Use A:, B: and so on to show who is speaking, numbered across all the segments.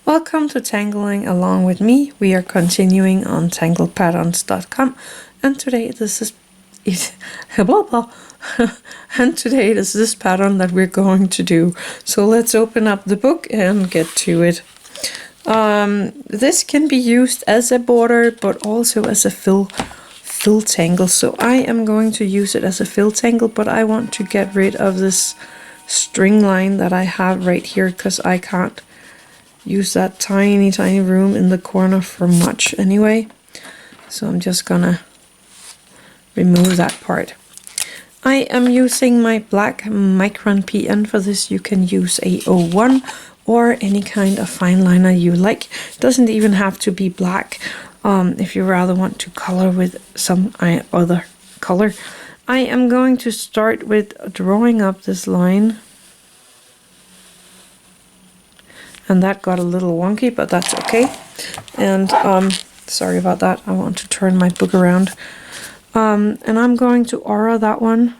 A: Welcome to Tangling along with me. We are continuing on tanglepatterns.com, and today this is and today this is this pattern that we're going to do. So let's open up the book and get to it. This can be used as a border but also as a fill tangle. So I am going to use it as a fill tangle, but I want to get rid of this string line that I have right here because I can't use that tiny room in the corner for much anyway. So I'm just gonna remove that part. I am using my black Micron PN for this. You can use a 01 or any kind of fine liner you like. It doesn't even have to be black. If you rather want to color with some other color. I am going to start with drawing up this line. And that got a little wonky, but that's okay. And sorry about that. I want to turn my book around. And I'm going to aura that one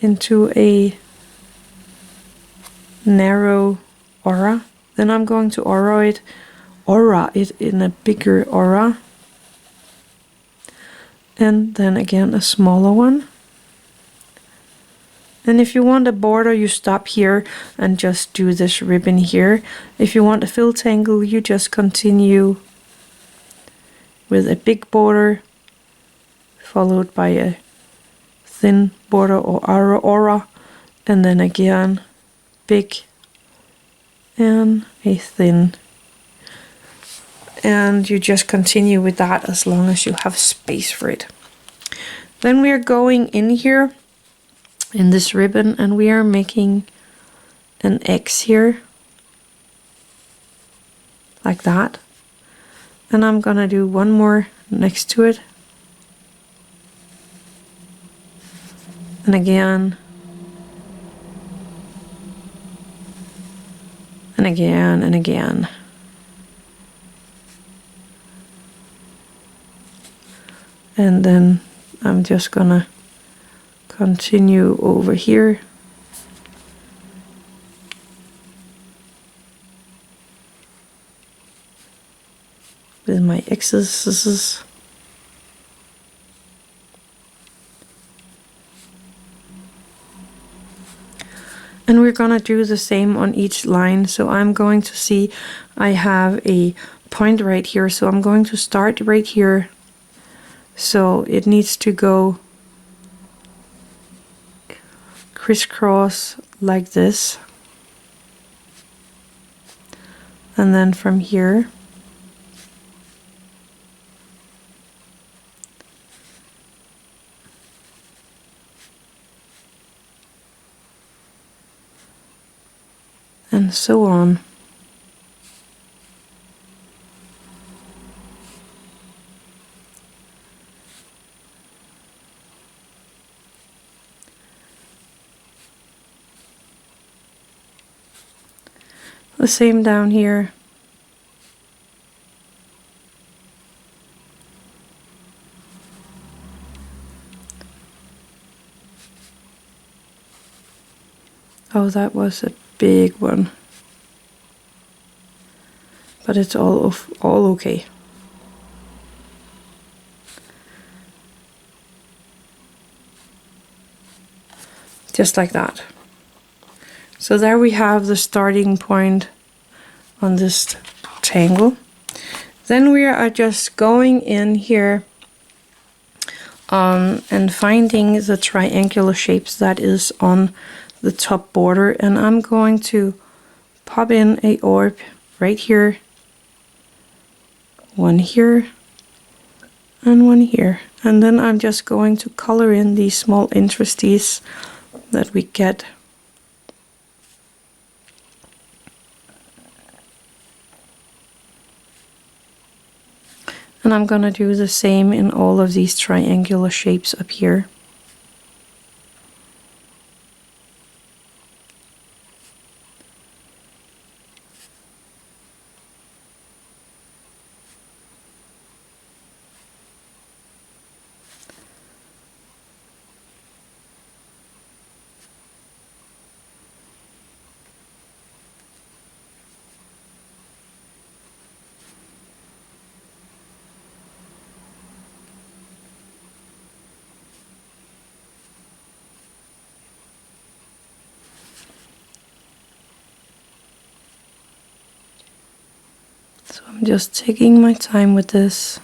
A: into a narrow aura. Then I'm going to aura it in a bigger aura. And then again a smaller one. And if you want a border, you stop here and just do this ribbon here. If you want a fill tangle, you just continue with a big border followed by a thin border or aura, and then again big and a thin. And you just continue with that as long as you have space for it. Then we are going in here in this ribbon and we are making an X here like that, and I'm gonna do one more next to it, and again and again and again. And then I'm just gonna continue over here with my X's. And we're gonna do the same on each line. So I'm going to see I have a point right here, so I'm going to start right here. So it needs to go crisscross like this, and then from here and so on. The same down here. Oh, that was a big one. But it's all okay. Just like that. So there we have the starting point on this tangle. Then we are just going in here and finding the triangular shapes that is on the top border, and I'm going to pop in a orb right here, one here and one here, and then I'm just going to color in these small interstices that we get. And I'm gonna do the same in all of these triangular shapes up here. So I'm just taking my time with this.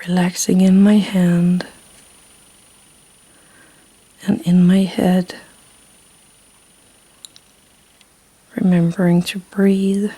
A: Relaxing in my hand and in my head. Remembering to breathe.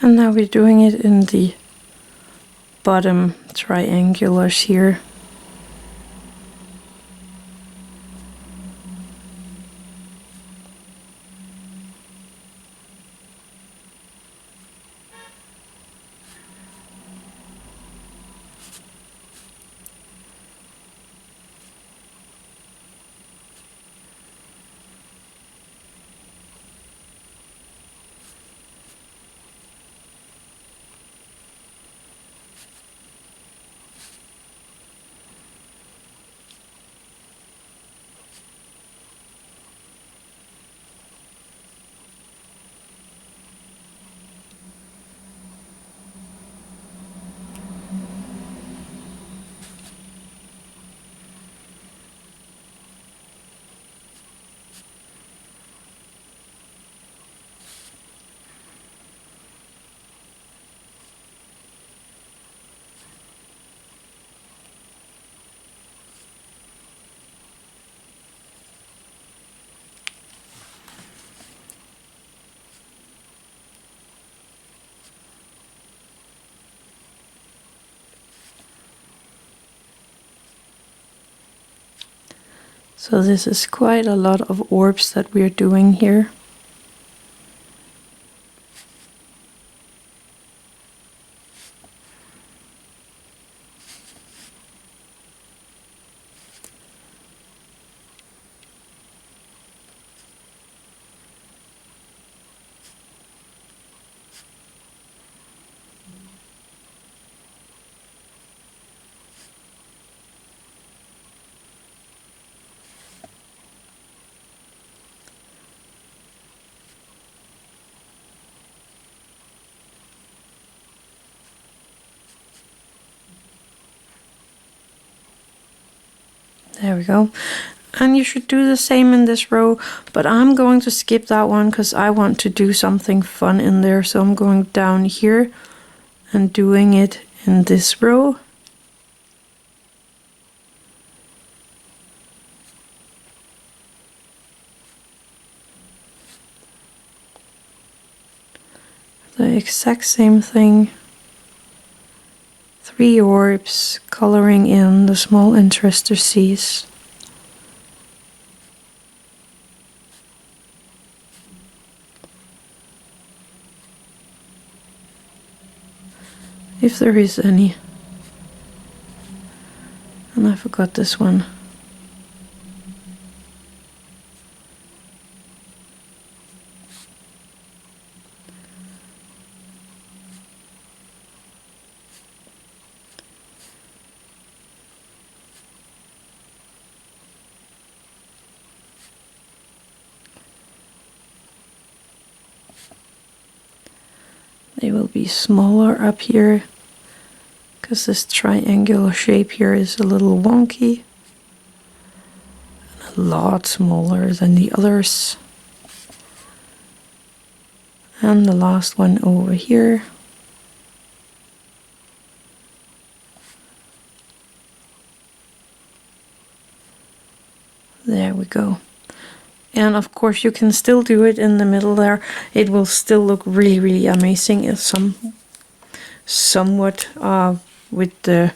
A: And now we're doing it in the bottom triangulars here. So this is quite a lot of orbs that we're doing here. There we go. And you should do the same in this row, but I'm going to skip that one because I want to do something fun in there. So I'm going down here and doing it in this row. The exact same thing. 3 orbs, coloring in the small interstices. If there is any. And I forgot this one. They will be smaller up here because this triangular shape here is a little wonky. lot smaller than the others. And the last one over here. There we go. And of course you can still do it in the middle there. It will still look really, really amazing. It's somewhat with the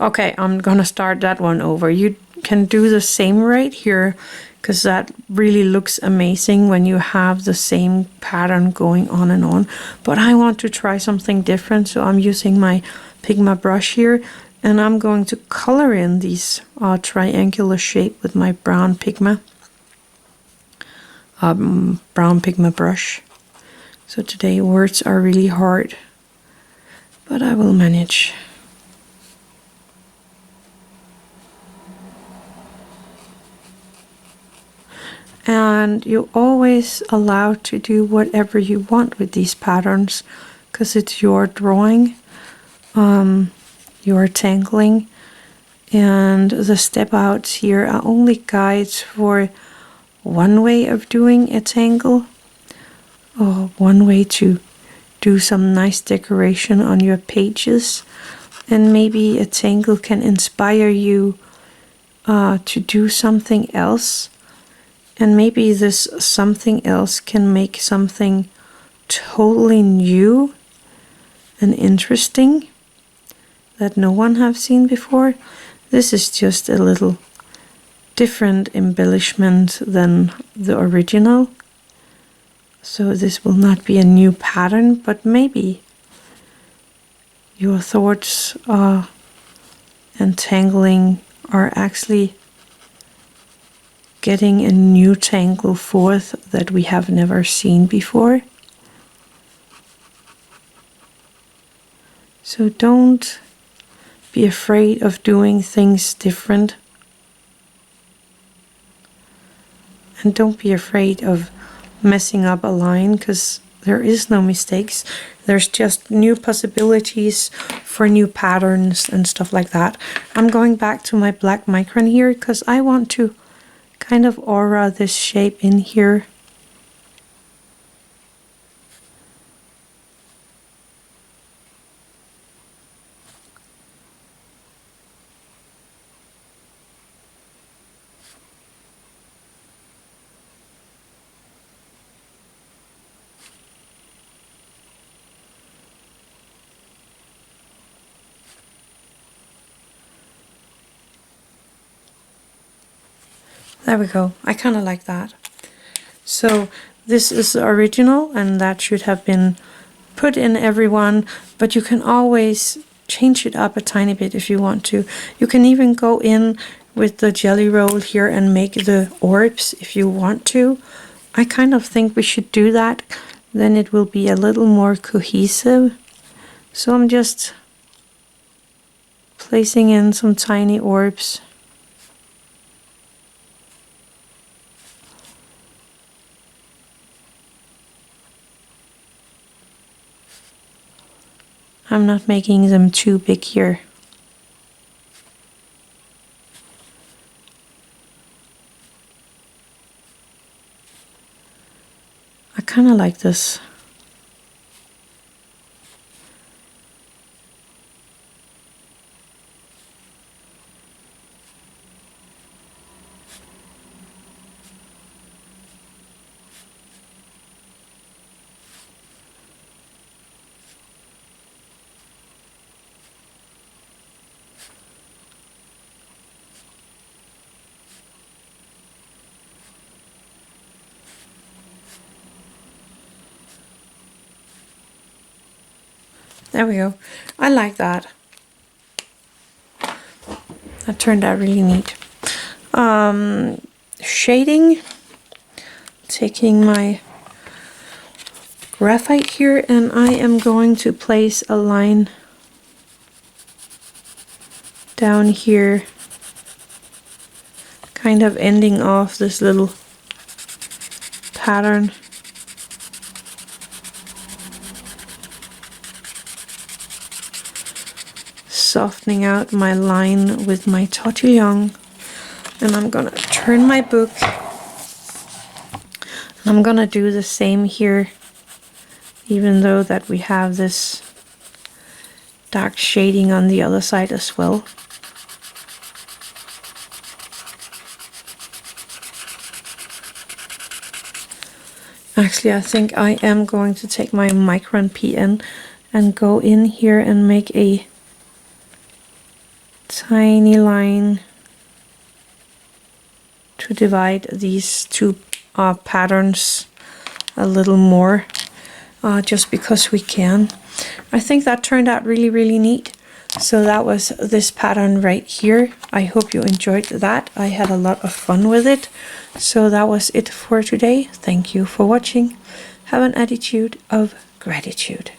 A: okay, I'm gonna start that one over. You can do the same right here, because that really looks amazing when you have the same pattern going on and on. But I want to try something different, so I'm using my Pigma brush here, and I'm going to color in these triangular shape with my brown Pigma brush. So today words are really hard, but I will manage. And you're always allowed to do whatever you want with these patterns, because it's your drawing, your tangling, and the step outs here are only guides for one way of doing a tangle, or one way to do some nice decoration on your pages. And maybe a tangle can inspire you to do something else. And maybe this something else can make something totally new and interesting that no one have seen before. This is just a little different embellishment than the original. So this will not be a new pattern, but maybe your thoughts and tangling are actually getting a new tangle forth that we have never seen before. So don't be afraid of doing things different. And don't be afraid of messing up a line, because there is no mistakes. There's just new possibilities for new patterns and stuff like that. I'm going back to my black Micron here because I want to kind of aura this shape in here. There we go. I kind of like that. So this is the original, and that should have been put in everyone, but you can always change it up a tiny bit if you want to. You can even go in with the jelly roll here and make the orbs if you want to. I kind of think we should do that. Then it will be a little more cohesive. So I'm just placing in some tiny orbs. I'm not making them too big here. I kind of like this. There we go. I like that. That turned out really neat. Shading. Taking my graphite here, and I am going to place a line down here, kind of ending off this little pattern. softening out my line with my Tortillion. And I'm gonna turn my book. I'm gonna do the same here, even though that we have this dark shading on the other side as well. Actually, I think I am going to take my Micron PN and go in here and make a tiny line to divide these two patterns a little more, just because we can. I think that turned out really, really neat. So that was this pattern right here. I hope you enjoyed that. I had a lot of fun with it. So that was it for today. Thank you for watching. Have an attitude of gratitude.